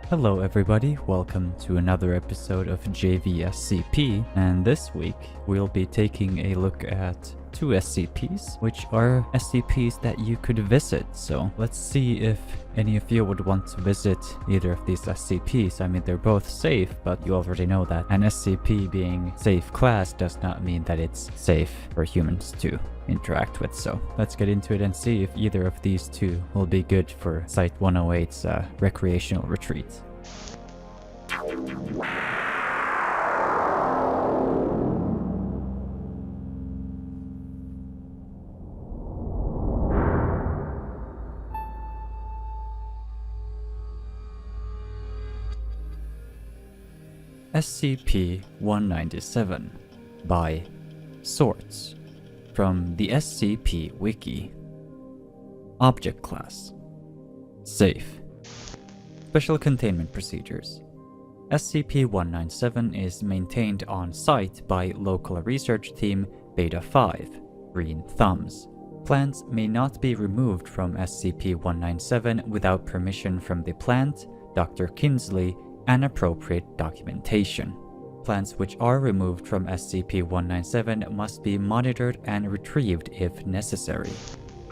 Hello everybody, welcome to another episode of JVSCP, and this week we'll be taking a look at two SCPs, which are SCPs that you could visit. So let's see if any of you would want to visit either of these SCPs. I mean, they're both safe, but you already know that an SCP being safe class does not mean that it's safe for humans to interact with. So let's get into it and see if either of these two will be good for Site-108's recreational retreat. SCP-197 by Sorts from the SCP Wiki. Object Class Safe. Special Containment Procedures. SCP-197 is maintained on site by local research team Beta-5, Green Thumbs. Plants may not be removed from SCP-197 without permission from the plant, Dr. Kinsley, and appropriate documentation. Plants which are removed from SCP-197 must be monitored and retrieved if necessary.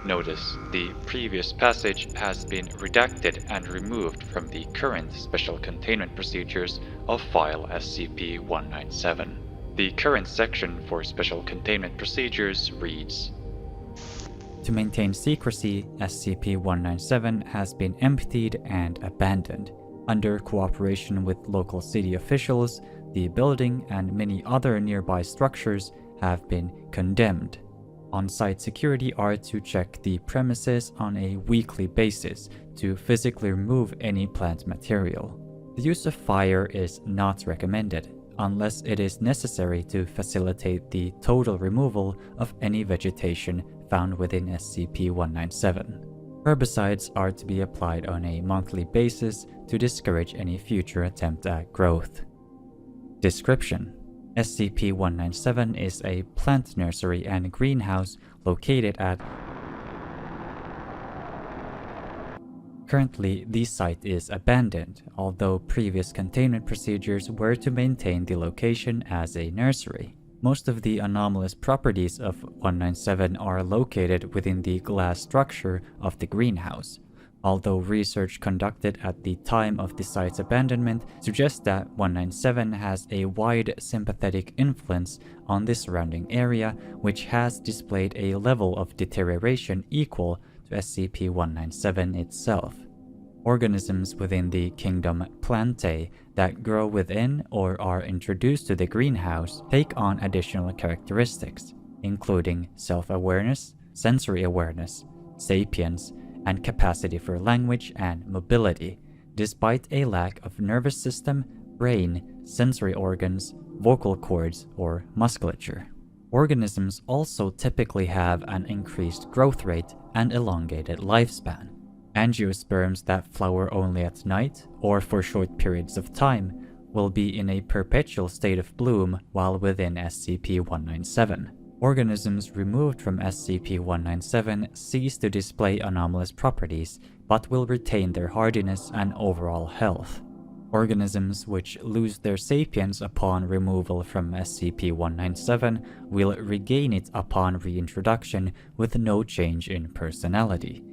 Notice the previous passage has been redacted and removed from the current Special Containment Procedures of File SCP-197. The current section for Special Containment Procedures reads: To maintain secrecy, SCP-197 has been emptied and abandoned. Under cooperation with local city officials, the building and many other nearby structures have been condemned. On-site security are to check the premises on a weekly basis to physically remove any plant material. The use of fire is not recommended, unless it is necessary to facilitate the total removal of any vegetation found within SCP-197. Herbicides are to be applied on a monthly basis to discourage any future attempt at growth. Description: SCP-197 is a plant nursery and greenhouse located at... Currently, the site is abandoned, although previous containment procedures were to maintain the location as a nursery. Most of the anomalous properties of 197 are located within the glass structure of the greenhouse, although research conducted at the time of the site's abandonment suggests that 197 has a wide sympathetic influence on the surrounding area, which has displayed a level of deterioration equal to SCP-197 itself. Organisms within the kingdom Plantae that grow within or are introduced to the greenhouse take on additional characteristics, including self-awareness, sensory awareness, sapience, and capacity for language and mobility, despite a lack of nervous system, brain, sensory organs, vocal cords, or musculature. Organisms also typically have an increased growth rate and elongated lifespan. Angiosperms that flower only at night or for short periods of time will be in a perpetual state of bloom while within SCP-197. Organisms removed from SCP-197 cease to display anomalous properties, but will retain their hardiness and overall health. Organisms which lose their sapience upon removal from SCP-197 will regain it upon reintroduction with no change in personality.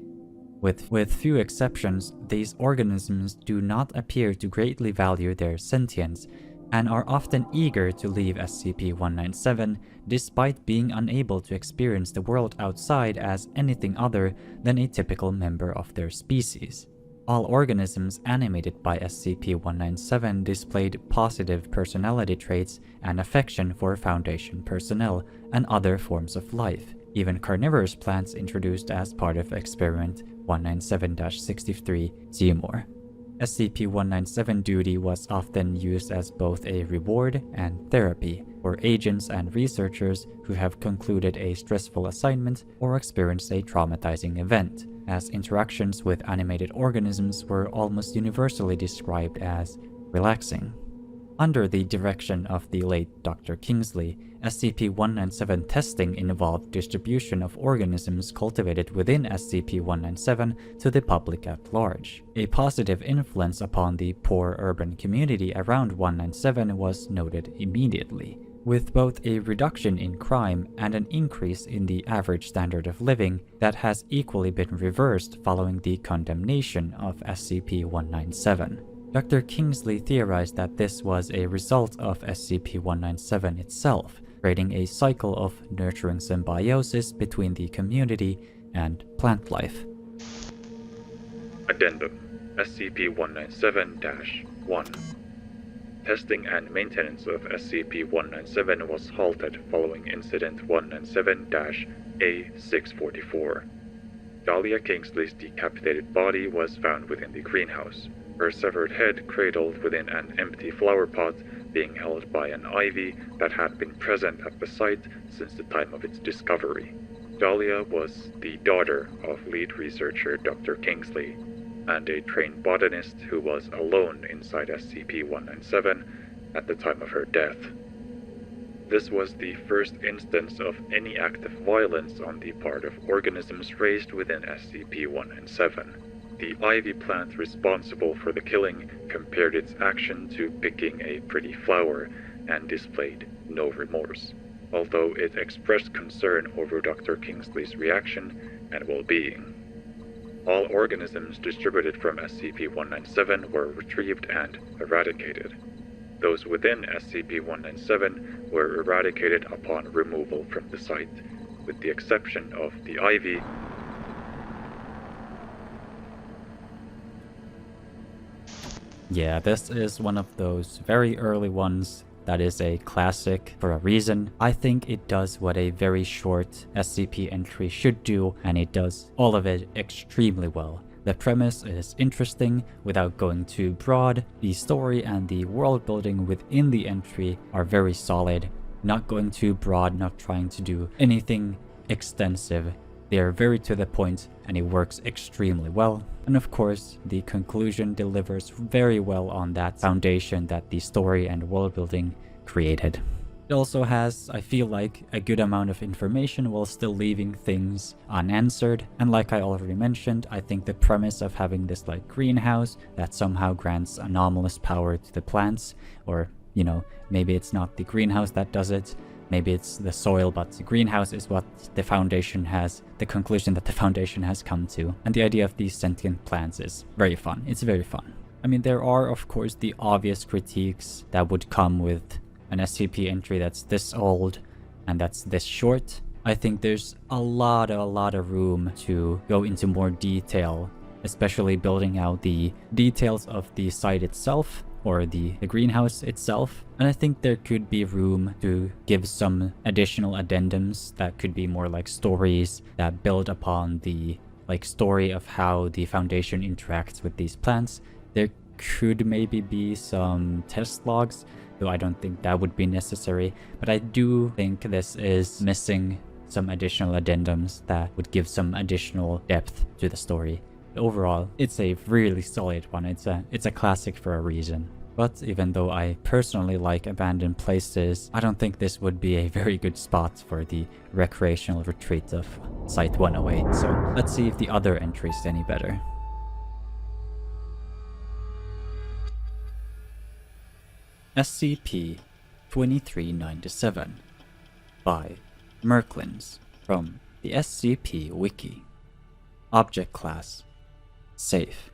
With few exceptions, these organisms do not appear to greatly value their sentience, and are often eager to leave SCP-197 despite being unable to experience the world outside as anything other than a typical member of their species. All organisms animated by SCP-197 displayed positive personality traits and affection for Foundation personnel and other forms of life, even carnivorous plants introduced as part of Experiment 197-63 Seymour. SCP-197 duty was often used as both a reward and therapy for agents and researchers who have concluded a stressful assignment or experienced a traumatizing event, as interactions with animated organisms were almost universally described as relaxing. Under the direction of the late Dr. Kingsley, SCP-197 testing involved distribution of organisms cultivated within SCP-197 to the public at large. A positive influence upon the poor urban community around 197 was noted immediately, with both a reduction in crime and an increase in the average standard of living that has equally been reversed following the condemnation of SCP-197. Dr. Kingsley theorized that this was a result of SCP-197 itself, creating a cycle of nurturing symbiosis between the community and plant life. Addendum SCP-197-1 Testing and maintenance of SCP-197 was halted following Incident 197-A644. Dahlia Kingsley's decapitated body was found within the greenhouse, her severed head cradled within an empty flower pot being held by an ivy that had been present at the site since the time of its discovery. Dahlia was the daughter of lead researcher Dr. Kingsley, and a trained botanist who was alone inside SCP-197 at the time of her death. This was the first instance of any act of violence on the part of organisms raised within SCP-197. The ivy plant responsible for the killing compared its action to picking a pretty flower and displayed no remorse, although it expressed concern over Dr. Kingsley's reaction and well-being. All organisms distributed from SCP-197 were retrieved and eradicated. Those within SCP-197 were eradicated upon removal from the site, with the exception of the ivy. Yeah, this is one of those very early ones that is a classic for a reason. I think it does what a very short SCP entry should do, and it does all of it extremely well. The premise is interesting without going too broad. The story and the world building within the entry are very solid, not going too broad, not trying to do anything extensive. They are very to the point, and it works extremely well. And of course, the conclusion delivers very well on that foundation that the story and world building created. It also has, I feel like, a good amount of information while still leaving things unanswered. And like I already mentioned, I think the premise of having this like greenhouse that somehow grants anomalous power to the plants, or, you know, maybe it's not the greenhouse that does it, maybe it's the soil, but the greenhouse is what the Foundation has, the conclusion that the Foundation has come to. And the idea of these sentient plants is very fun. It's very fun. I mean, there are, of course, the obvious critiques that would come with an SCP entry that's this old and that's this short. I think there's a lot of room to go into more detail, especially building out the details of the site itself, or the greenhouse itself. And I think there could be room to give some additional addendums that could be more like stories that build upon the like story of how the Foundation interacts with these plants. There could maybe be some test logs, though I don't think that would be necessary. But I do think this is missing some additional addendums that would give some additional depth to the story. Overall, it's a really solid one. It's a classic for a reason. But even though I personally like abandoned places, I don't think this would be a very good spot for the recreational retreat of Site-108. So let's see if the other entry is any better. SCP-2397 by Murklins from the SCP Wiki. Object Class: Safe.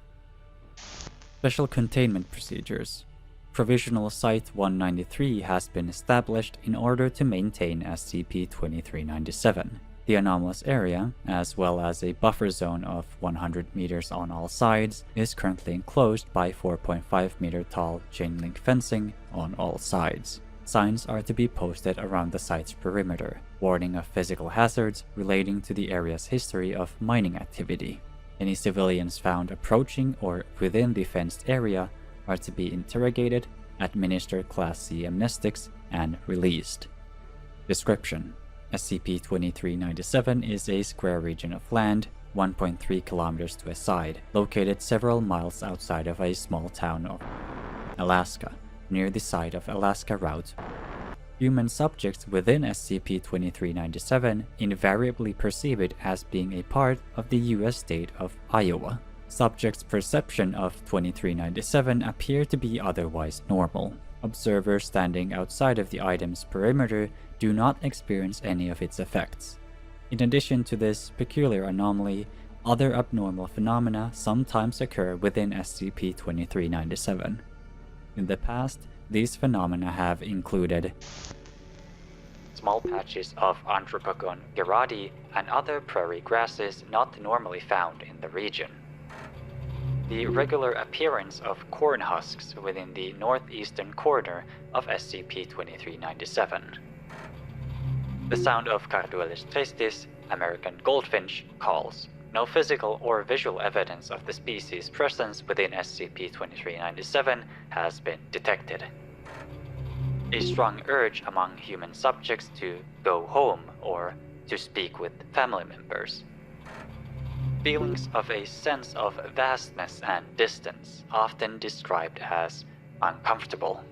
Special Containment Procedures. Provisional Site-193 has been established in order to maintain SCP-2397. The anomalous area, as well as a buffer zone of 100 meters on all sides, is currently enclosed by 4.5 meter tall chain link fencing on all sides. Signs are to be posted around the site's perimeter, warning of physical hazards relating to the area's history of mining activity. Any civilians found approaching or within the fenced area are to be interrogated, administered Class C amnestics, and released. Description: SCP-2397 is a square region of land, 1.3 kilometers to a side, located several miles outside of a small town of Alaska. near the site of Alaska route. Human subjects within SCP-2397 invariably perceive it as being a part of the US state of Iowa. Subjects' perception of 2397 appear to be otherwise normal. Observers standing outside of the item's perimeter do not experience any of its effects. In addition to this peculiar anomaly, other abnormal phenomena sometimes occur within SCP-2397. In the past, these phenomena have included small patches of Andropogon gerardi and other prairie grasses not normally found in the region, the regular appearance of corn husks within the northeastern corner of SCP-2397, the sound of Carduelis tristis, American goldfinch, calls. No physical or visual evidence of the species' presence within SCP-2397 has been detected. A strong urge among human subjects to go home or to speak with family members. Feelings of a sense of vastness and distance, often described as uncomfortable.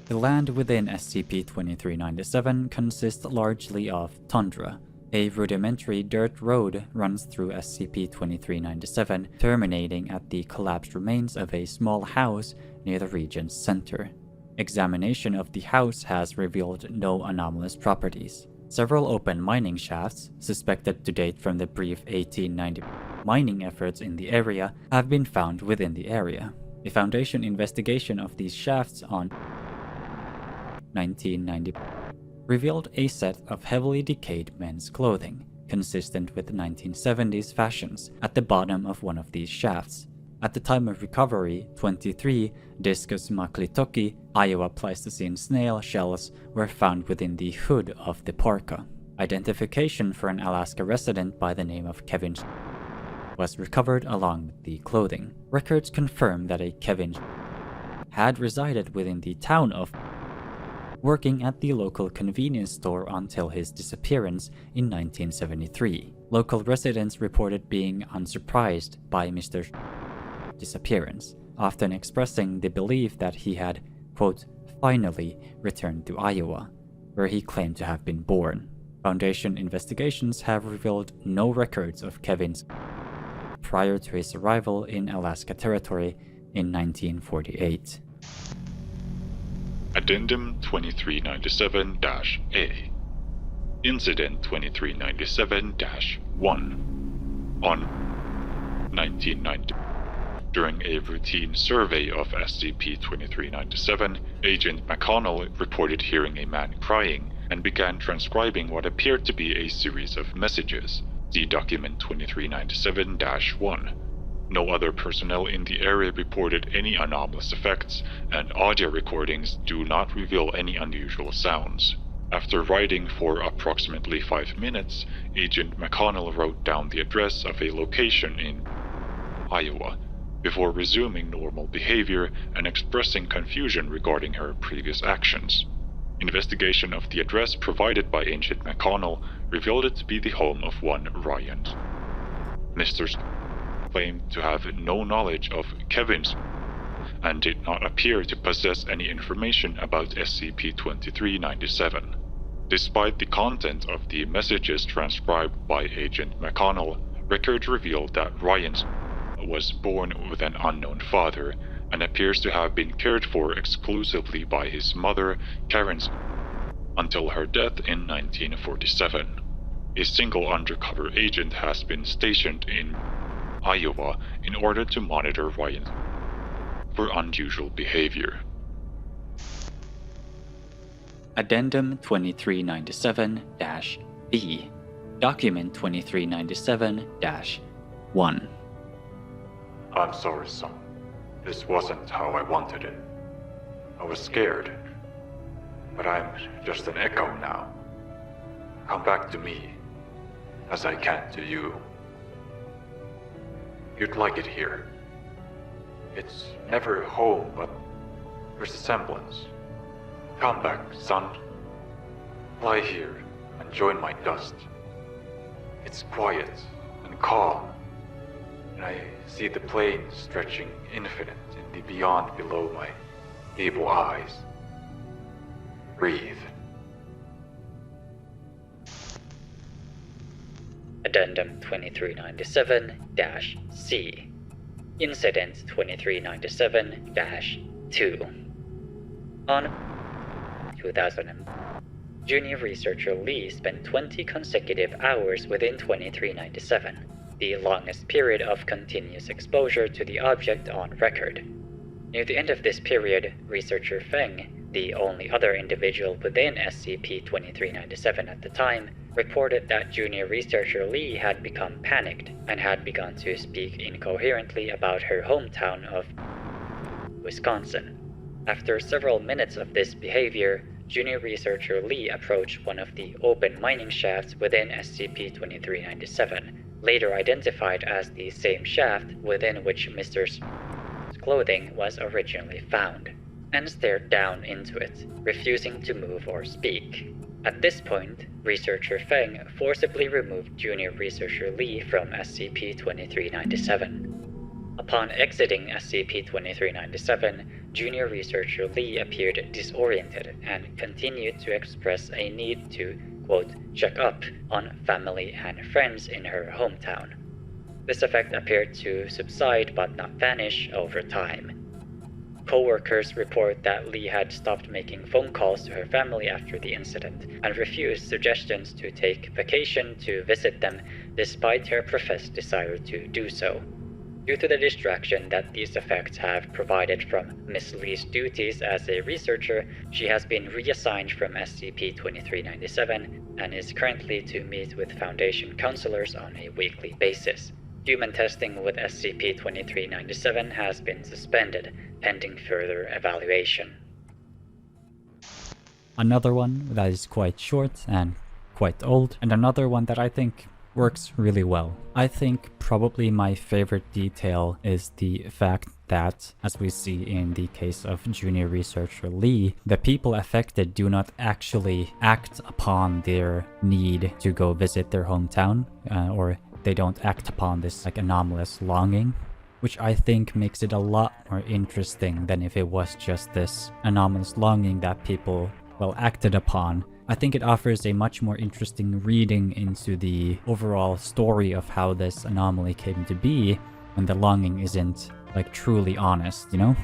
The land within SCP-2397 consists largely of tundra. A rudimentary dirt road runs through SCP-2397, terminating at the collapsed remains of a small house near the region's center. Examination of the house has revealed no anomalous properties. Several open mining shafts, suspected to date from the brief 1890 mining efforts in the area, have been found within the area. A Foundation investigation of these shafts on 1990 revealed a set of heavily decayed men's clothing, consistent with 1970s fashions, at the bottom of one of these shafts. At the time of recovery, 23 Discus maklitoki Iowa Pleistocene snail shells were found within the hood of the parka. Identification for an Alaska resident by the name of Kevin was recovered along with the clothing. Records confirm that a Kevin had resided within the town of, working at the local convenience store until his disappearance in 1973. Local residents reported being unsurprised by Mr. disappearance, often expressing the belief that he had, quote, finally returned to Iowa, where he claimed to have been born. Foundation investigations have revealed no records of Kevin's prior to his arrival in Alaska Territory in 1948. Addendum 2397-A. Incident 2397-1. On 1990. During a routine survey of SCP-2397, Agent McConnell reported hearing a man crying and began transcribing what appeared to be a series of messages. See document 2397-1. No other personnel in the area reported any anomalous effects, and audio recordings do not reveal any unusual sounds. After writing for approximately 5 minutes, Agent McConnell wrote down the address of a location in Iowa, before resuming normal behavior and expressing confusion regarding her previous actions. Investigation of the address provided by Agent McConnell revealed it to be the home of one Ryan. Mr. claimed to have no knowledge of Kevin's and did not appear to possess any information about SCP-2397. Despite the content of the messages transcribed by Agent McConnell, records revealed that Ryan was born with an unknown father and appears to have been cared for exclusively by his mother, Karen, until her death in 1947. A single undercover agent has been stationed in Iowa in order to monitor Ryan for unusual behavior. Addendum 2397-B. Document 2397-1. I'm sorry, son. This wasn't how I wanted it. I was scared. But I'm just an echo now. Come back to me, as I can to you. You'd like it here. It's never home, but there's a semblance. Come back, son. Lie here and join my dust. It's quiet and calm, and I see the plain stretching infinite in the beyond below my evil eyes. Breathe. Addendum 2397-C. Incident 2397-2. On 2000, junior researcher Lee spent 20 consecutive hours within 2397, the longest period of continuous exposure to the object on record. Near the end of this period, researcher Feng, the only other individual within SCP-2397 at the time, reported that junior researcher Lee had become panicked and had begun to speak incoherently about her hometown of Wisconsin. After several minutes of this behavior, junior researcher Lee approached one of the open mining shafts within SCP-2397, later identified as the same shaft within which Mr. clothing was originally found, and stared down into it, refusing to move or speak. At this point, researcher Feng forcibly removed junior researcher Lee from SCP-2397. Upon exiting SCP-2397, junior researcher Lee appeared disoriented and continued to express a need to, quote, check up on family and friends in her hometown. This effect appeared to subside but not vanish over time. Co-workers report that Lee had stopped making phone calls to her family after the incident and refused suggestions to take vacation to visit them despite her professed desire to do so. Due to the distraction that these effects have provided from Miss Lee's duties as a researcher, she has been reassigned from SCP-2397 and is currently to meet with Foundation counselors on a weekly basis. Human testing with SCP-2397 has been suspended, pending further evaluation. Another one that is quite short and quite old, and another one that I think works really well. I think probably my favorite detail is the fact that, as we see in the case of junior researcher Lee, the people affected do not actually act upon their need to go visit their hometown, or they don't act upon this like anomalous longing, which I think makes it a lot more interesting than if it was just this anomalous longing that people, well, acted upon. I think it offers a much more interesting reading into the overall story of how this anomaly came to be when the longing isn't like truly honest, you know?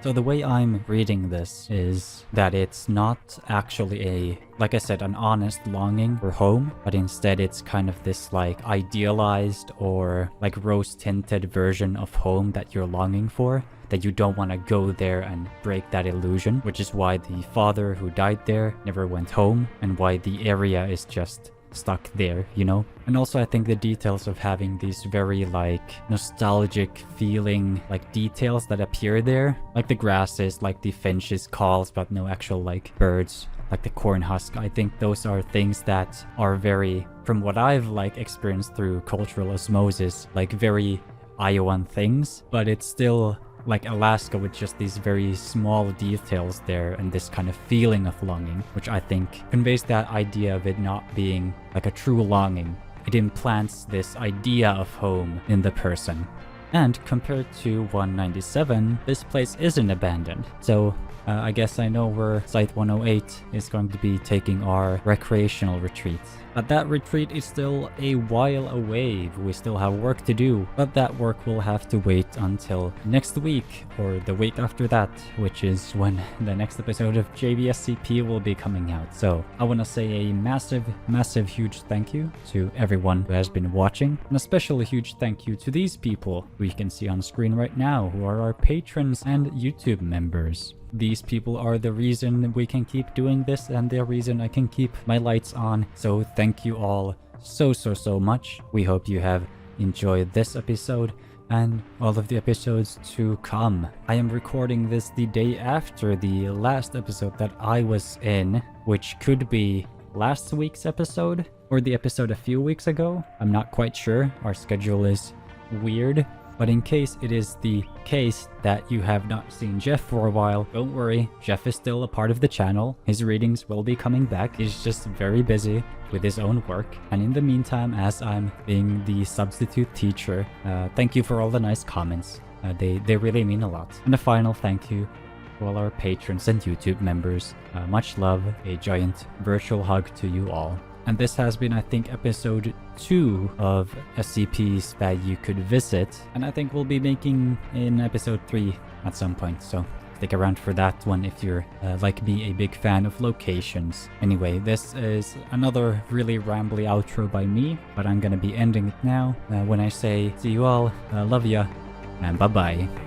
So the way I'm reading this is that it's not actually like I said, an honest longing for home, but instead it's kind of this like idealized or like rose-tinted version of home that you're longing for, that you don't want to go there and break that illusion, which is why the father who died there never went home and why the area is just stuck there, you know? And also I think the details of having these very like nostalgic feeling like details that appear there, like the grasses, like the finches calls but no actual like birds, like the corn husk. I think those are things that are very, from what I've like experienced through cultural osmosis, like very Iowan things, but it's still like Alaska with just these very small details there and this kind of feeling of longing, which I think conveys that idea of it not being like a true longing. It implants this idea of home in the person. And compared to 197, this place isn't abandoned. So I guess I know where Site 108 is going to be taking our recreational retreat. But that retreat is still a while away. We still have work to do, but that work will have to wait until next week or the week after that, which is when the next episode of JVSCP will be coming out. So I want to say a massive huge thank you to everyone who has been watching, and a special huge thank you to these people who you can see on screen right now, who are our patrons and YouTube members. These people are the reason we can keep doing this and the reason I can keep my lights on. So thank you all so much. We hope you have enjoyed this episode and all of the episodes to come. I am recording this the day after the last episode that I was in, which could be last week's episode or the episode a few weeks ago. I'm not quite sure. Our schedule is weird. But in case it is the case that you have not seen Jeff for a while, don't worry, Jeff is still a part of the channel. His readings will be coming back. He's just very busy with his own work. And in the meantime, as I'm being the substitute teacher, thank you for all the nice comments. They really mean a lot. And a final thank you to all our patrons and YouTube members. Much love, a giant virtual hug to you all. And this has been, I think, episode 2 of SCPs that you could visit. And I think we'll be making in episode 3 at some point, so stick around for that one if you're, like me, a big fan of locations. Anyway, this is another really rambly outro by me, but I'm gonna be ending it now when I say see you all, love ya, and bye-bye.